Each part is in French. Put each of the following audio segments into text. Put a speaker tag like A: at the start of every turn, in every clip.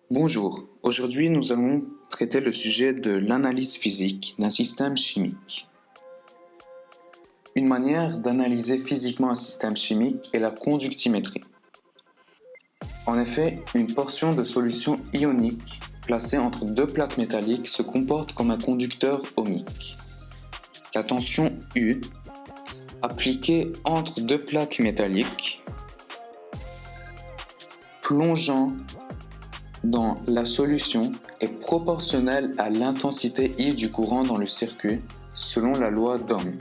A: Bonjour, aujourd'hui nous allons traiter le sujet de l'analyse physique d'un système chimique. Une manière d'analyser physiquement un système chimique est la conductimétrie. En effet, une portion de solution ionique placée entre deux plaques métalliques se comporte comme un conducteur ohmique. La tension U, appliquée entre deux plaques métalliques, plongeant dans la solution est proportionnelle à l'intensité I du courant dans le circuit selon la loi d'Ohm.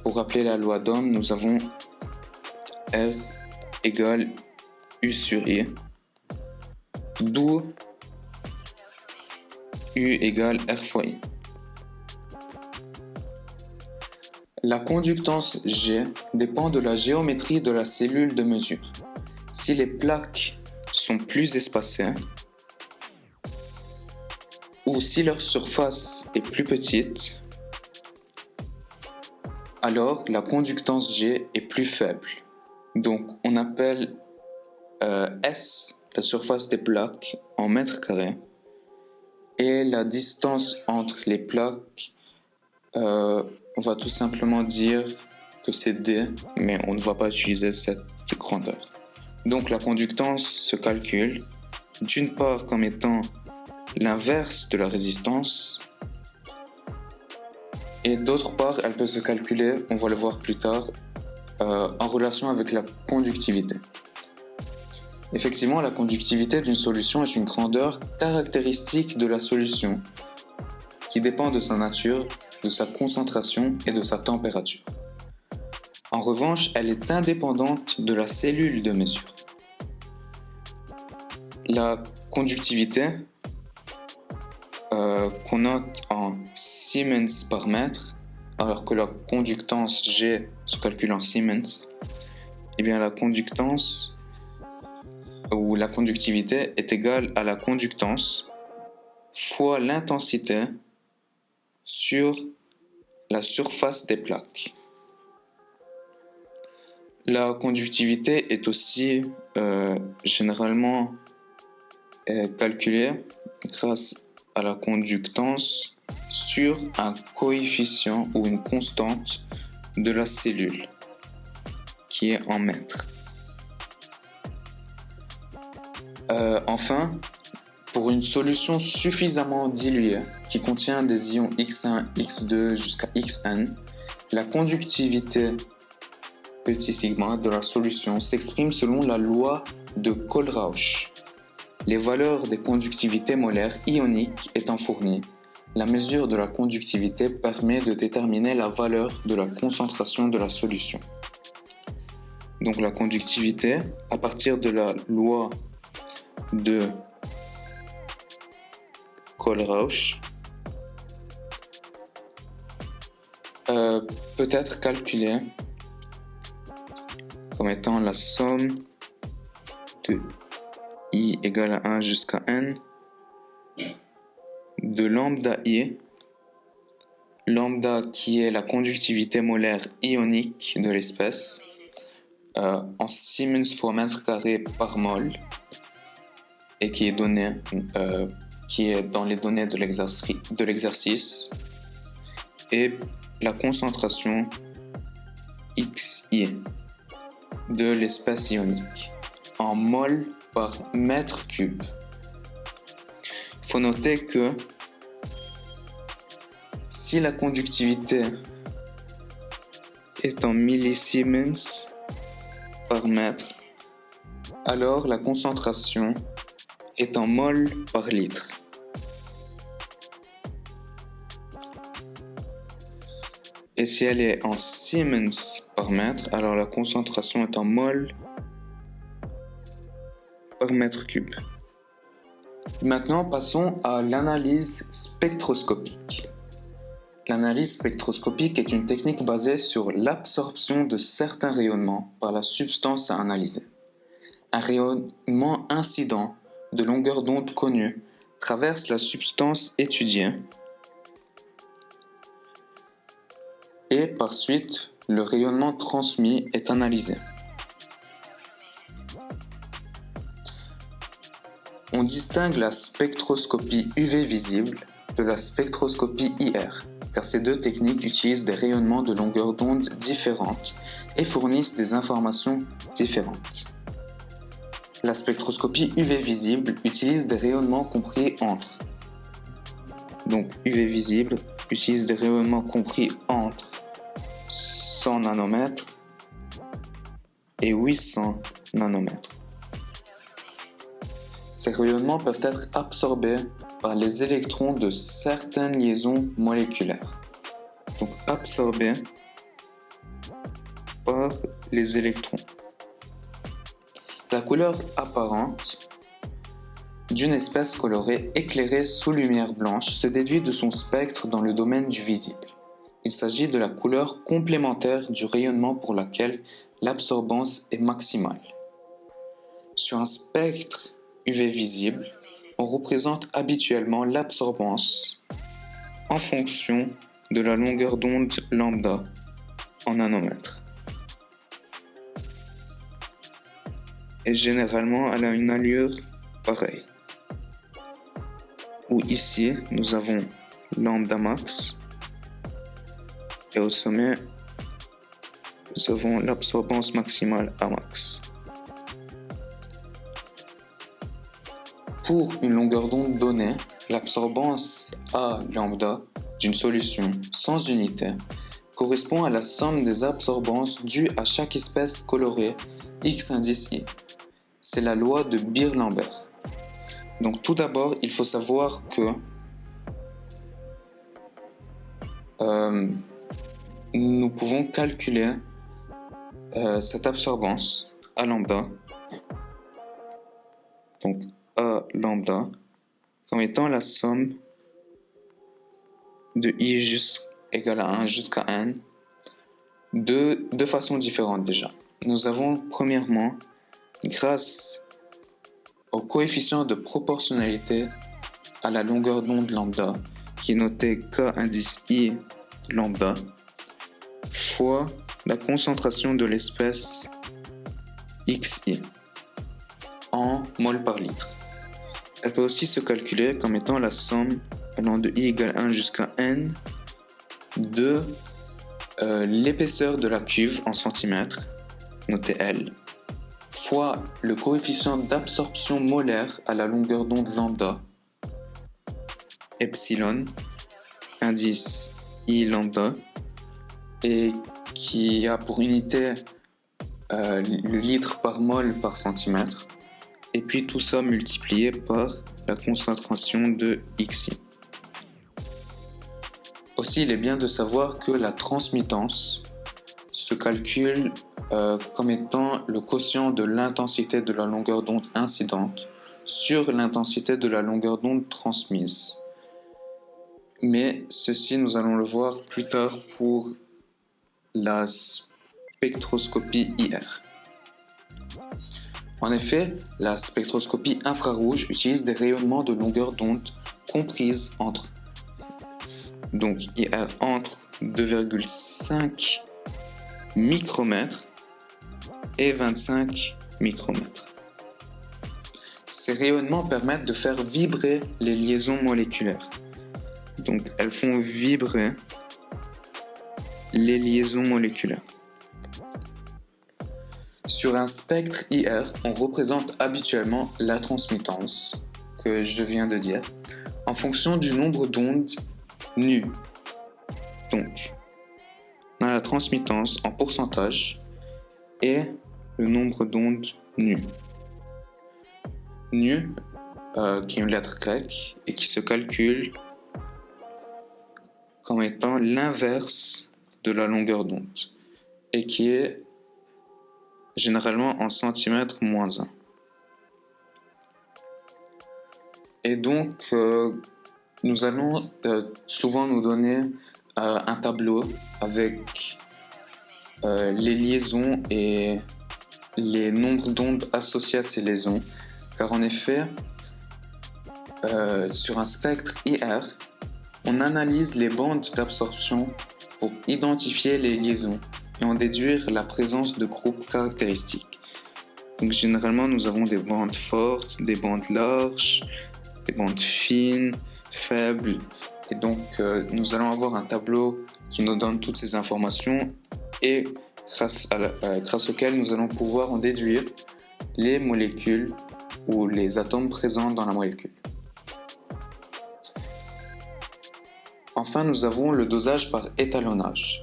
A: Pour rappeler la loi d'Ohm, nous avons R égale U sur I, d'où U égale R fois I. La conductance G dépend de la géométrie de la cellule de mesure. Si les plaques sont plus espacées, ou si leur surface est plus petite, alors la conductance G est plus faible. Donc on appelle S la surface des plaques en mètres carrés et la distance entre les plaques, on va tout simplement dire que c'est D, mais on ne va pas utiliser cette grandeur. Donc la conductance se calcule d'une part comme étant l'inverse de la résistance et d'autre part elle peut se calculer, on va le voir plus tard, en relation avec la conductivité. Effectivement, la conductivité d'une solution est une grandeur caractéristique de la solution qui dépend de sa nature, de sa concentration et de sa température. En revanche, elle est indépendante de la cellule de mesure. La conductivité qu'on note en Siemens par mètre, alors que la conductance G se calcule en Siemens, eh bien la conductance ou la conductivité est égale à la conductance fois l'intensité sur la surface des plaques. La conductivité est aussi généralement calculée grâce à la conductance sur un coefficient ou une constante de la cellule qui est en mètres. Enfin, pour une solution suffisamment diluée qui contient des ions X1, X2 jusqu'à Xn, la conductivité petit sigma de la solution s'exprime selon la loi de Kohlrausch. Les valeurs des conductivités molaires ioniques étant fournies, la mesure de la conductivité permet de déterminer la valeur de la concentration de la solution. Donc la conductivité, à partir de la loi de Kohlrausch, peut être calculée comme étant la somme de I égale à 1 jusqu'à N de lambda I, lambda qui est la conductivité molaire ionique de l'espèce, en Siemens fois mètre carré par mol, et qui est donné, qui est dans les données de l'exercice, et la concentration XI de l'espèce ionique en mol par mètre cube. Il faut noter que si la conductivité est en millisiemens par mètre, alors la concentration est en mol par litre. Et si elle est en Siemens par mètre, alors la concentration est en mol par mètre cube. Maintenant, passons à l'analyse spectroscopique. L'analyse spectroscopique est une technique basée sur l'absorption de certains rayonnements par la substance à analyser. Un rayonnement incident de longueur d'onde connue traverse la substance étudiée et par suite le rayonnement transmis est analysé. On distingue la spectroscopie UV visible de la spectroscopie IR, car ces deux techniques utilisent des rayonnements de longueur d'onde différentes et fournissent des informations différentes. La spectroscopie UV visible utilise des rayonnements compris entre. Donc UV visible utilise des rayonnements compris entre 100 nanomètres et 800 nanomètres. Ces rayonnements peuvent être absorbés par les électrons de certaines liaisons moléculaires. Donc absorbés par les électrons. La couleur apparente d'une espèce colorée éclairée sous lumière blanche se déduit de son spectre dans le domaine du visible. Il s'agit de la couleur complémentaire du rayonnement pour laquelle l'absorbance est maximale. Sur un spectre UV visible, on représente habituellement l'absorbance en fonction de la longueur d'onde lambda en nanomètres. Et généralement, elle a une allure pareille. Où ici, nous avons lambda max et au sommet, nous avons l'absorbance maximale A max. Pour une longueur d'onde donnée, l'absorbance A lambda d'une solution sans unité correspond à la somme des absorbances dues à chaque espèce colorée X indice I. C'est la loi de Beer-Lambert. Donc tout d'abord, il faut savoir que nous pouvons calculer cette absorbance A lambda, donc A lambda, comme étant la somme de I égale à 1 jusqu'à n de deux façons différentes déjà. Nous avons premièrement, grâce au coefficient de proportionnalité à la longueur d'onde lambda, qui est noté K indice I lambda, fois la concentration de l'espèce XI en mol par litre. Elle peut aussi se calculer comme étant la somme allant de I égale 1 jusqu'à n de l'épaisseur de la cuve en centimètres, noté L, fois le coefficient d'absorption molaire à la longueur d'onde lambda, epsilon, indice I lambda, et qui a pour unité le litre par mol par centimètre, et puis tout ça multiplié par la concentration de XI. Aussi, il est bien de savoir que la transmittance se calcule comme étant le quotient de l'intensité de la longueur d'onde incidente sur l'intensité de la longueur d'onde transmise. Mais ceci, nous allons le voir plus tard pour la spectroscopie IR. En effet, la spectroscopie infrarouge utilise des rayonnements de longueur d'onde comprises entre IR entre 2,5 micromètres et 25 micromètres. Ces rayonnements permettent de faire vibrer les liaisons moléculaires. Donc, elles font vibrer les liaisons moléculaires. Sur un spectre IR, on représente habituellement la transmittance, que je viens de dire, en fonction du nombre d'ondes nu. Donc, on a la transmittance en pourcentage et le nombre d'ondes nu. Nu, qui est une lettre grecque et qui se calcule comme étant l'inverse de la longueur d'onde et qui est généralement en centimètres moins 1. Et donc, nous allons souvent nous donner un tableau avec les liaisons et les nombres d'ondes associés à ces liaisons, car en effet, sur un spectre IR, on analyse les bandes d'absorption pour identifier les liaisons et en déduire la présence de groupes caractéristiques. Donc généralement, nous avons des bandes fortes, des bandes larges, des bandes fines, faibles. Et donc, nous allons avoir un tableau qui nous donne toutes ces informations et grâce auquel nous allons pouvoir en déduire les molécules ou les atomes présents dans la molécule. Enfin, nous avons le dosage par étalonnage.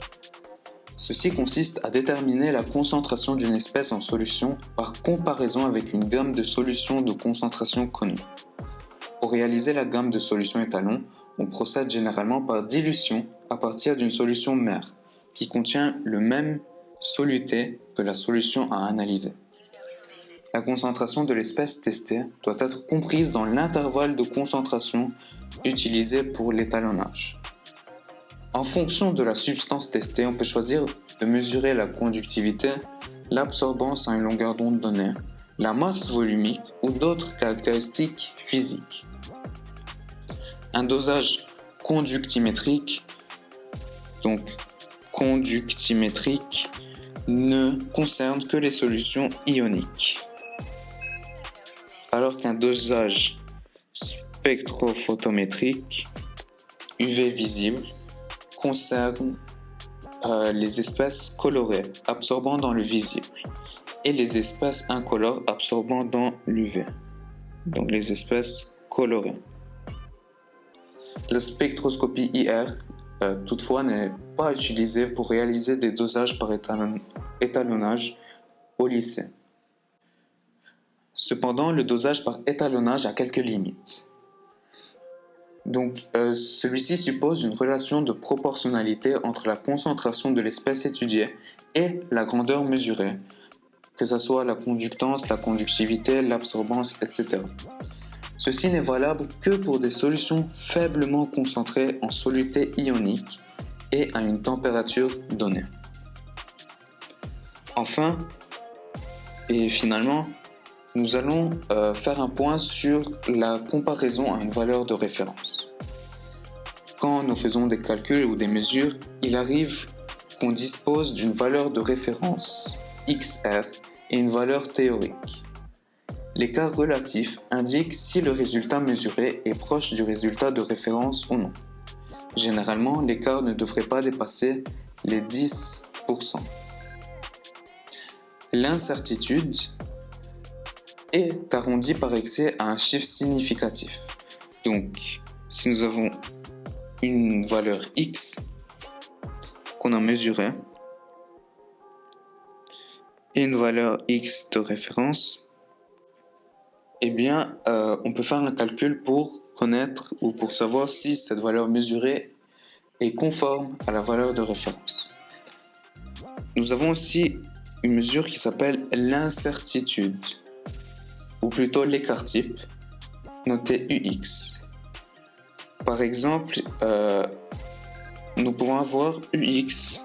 A: Ceci consiste à déterminer la concentration d'une espèce en solution par comparaison avec une gamme de solutions de concentration connues. Pour réaliser la gamme de solutions étalons, on procède généralement par dilution à partir d'une solution mère, qui contient le même soluté que la solution à analyser. La concentration de l'espèce testée doit être comprise dans l'intervalle de concentration utilisé pour l'étalonnage. En fonction de la substance testée, on peut choisir de mesurer la conductivité, l'absorbance à une longueur d'onde donnée, la masse volumique ou d'autres caractéristiques physiques. Un dosage conductimétrique, ne concerne que les solutions ioniques, alors qu'un dosage spectrophotométrique, UV visible, concerne les espèces colorées absorbant dans le visible et les espèces incolores absorbant dans l'UV, donc les espèces colorées. La spectroscopie IR, toutefois, n'est pas utilisée pour réaliser des dosages par étalonnage au lycée. Cependant, le dosage par étalonnage a quelques limites. Donc, celui-ci suppose une relation de proportionnalité entre la concentration de l'espèce étudiée et la grandeur mesurée, que ce soit la conductance, la conductivité, l'absorbance, etc. Ceci n'est valable que pour des solutions faiblement concentrées en soluté ionique et à une température donnée. Enfin, et finalement, nous allons faire un point sur la comparaison à une valeur de référence. Quand nous faisons des calculs ou des mesures, il arrive qu'on dispose d'une valeur de référence XR et une valeur théorique. L'écart relatif indique si le résultat mesuré est proche du résultat de référence ou non. Généralement, l'écart ne devrait pas dépasser les 10%. L'incertitude est arrondie par excès à un chiffre significatif. Donc, si nous avons une valeur X qu'on a mesurée et une valeur X de référence, eh bien, on peut faire un calcul pour connaître ou pour savoir si cette valeur mesurée est conforme à la valeur de référence. Nous avons aussi une mesure qui s'appelle l'incertitude, ou plutôt l'écart type, noté UX. Par exemple, nous pouvons avoir UX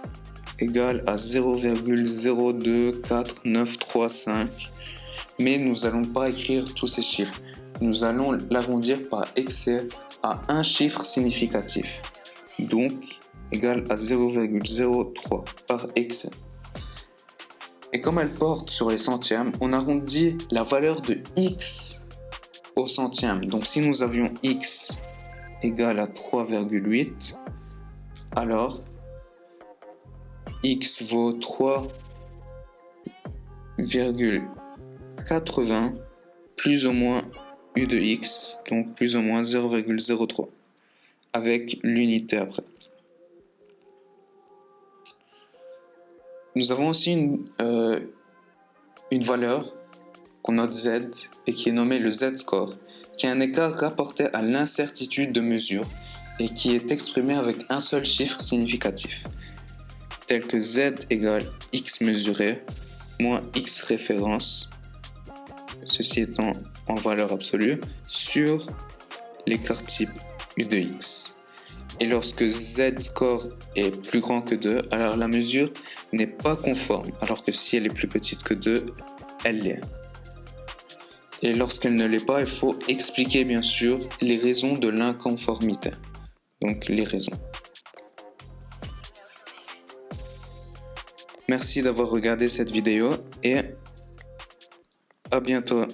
A: égale à 0,024935, mais nous n'allons pas écrire tous ces chiffres. Nous allons l'arrondir par excès à un chiffre significatif, donc égal à 0,03 par excès. Et comme elle porte sur les centièmes, on arrondit la valeur de x au centième. Donc si nous avions x égale à 3,8, alors x vaut 3,80 plus ou moins u de x, donc plus ou moins 0,03, avec l'unité après. Nous avons aussi une valeur qu'on note Z et qui est nommée le Z-score, qui est un écart rapporté à l'incertitude de mesure et qui est exprimé avec un seul chiffre significatif, tel que Z égale X mesuré moins X référence, ceci étant en valeur absolue, sur l'écart type U de X. Et lorsque Z-score est plus grand que 2, alors la mesure n'est pas conforme, alors que si elle est plus petite que 2, elle l'est. Et lorsqu'elle ne l'est pas, il faut expliquer bien sûr les raisons de l'inconformité. Donc les raisons. Merci d'avoir regardé cette vidéo et À bientôt.